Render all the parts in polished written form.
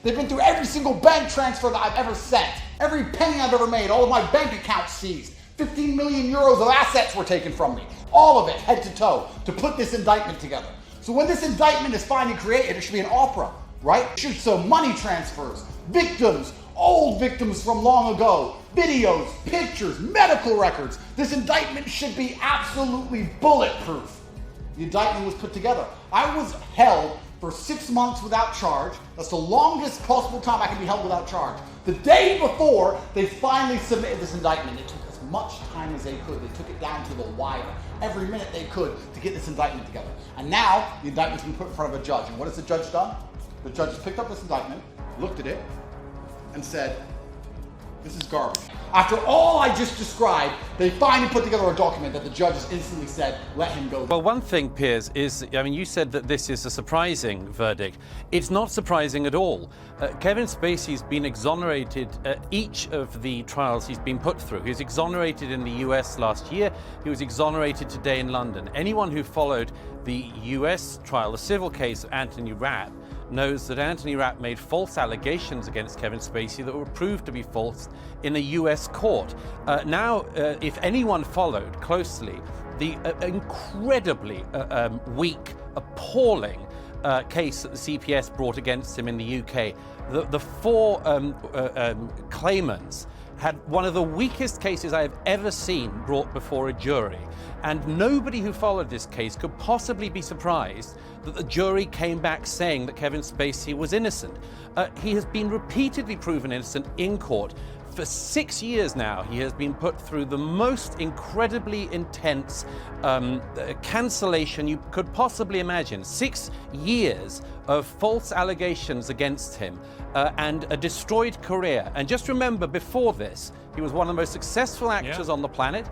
They've been through every single bank transfer that I've ever sent, every penny I've ever made, all of my bank accounts seized. 15 million euros of assets were taken from me. All of it, head to toe, to put this indictment together. So when this indictment is finally created, it should be an opera, right? It should show money transfers, victims, old victims from long ago, videos, pictures, medical records. This indictment should be absolutely bulletproof. The indictment was put together. I was held for 6 months without charge. That's the longest possible time I can be held without charge. The day before they finally submitted this indictment, it took as much time as they could. They took it down to the wire, every minute they could, to get this indictment together. And now the indictment's been put in front of a judge. And what has the judge done? The judge has picked up this indictment, looked at it, and said, this is garbage. After all I just described, they finally put together a document that the judge has instantly said, let him go. Well, one thing, Piers, is, I mean, you said that this is a surprising verdict. It's not surprising at all. Kevin Spacey's been exonerated each of the trials he's been put through. He was exonerated in the US last year. He was exonerated today in London. Anyone who followed the US trial, the civil case of Anthony Rapp, knows that Anthony Rapp made false allegations against Kevin Spacey that were proved to be false in a US court. Now, if anyone followed closely the incredibly weak, appalling case that the CPS brought against him in the UK, the four claimants had one of the weakest cases I have ever seen brought before a jury. And nobody who followed this case could possibly be surprised that the jury came back saying that Kevin Spacey was innocent. He has been repeatedly proven innocent in court. For 6 years now, he has been put through the most incredibly intense cancellation you could possibly imagine. 6 years of false allegations against him and a destroyed career. And just remember, before this, he was one of the most successful actors on the planet.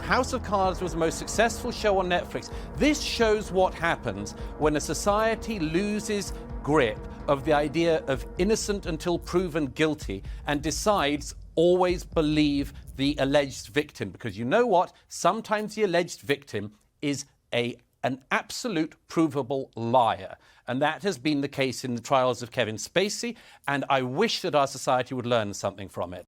House of Cards was the most successful show on Netflix. This shows what happens when a society loses grip of the idea of innocent until proven guilty and decides always believe the alleged victim. Because you know what? Sometimes the alleged victim is an absolute provable liar. And that has been the case in the trials of Kevin Spacey. And I wish that our society would learn something from it.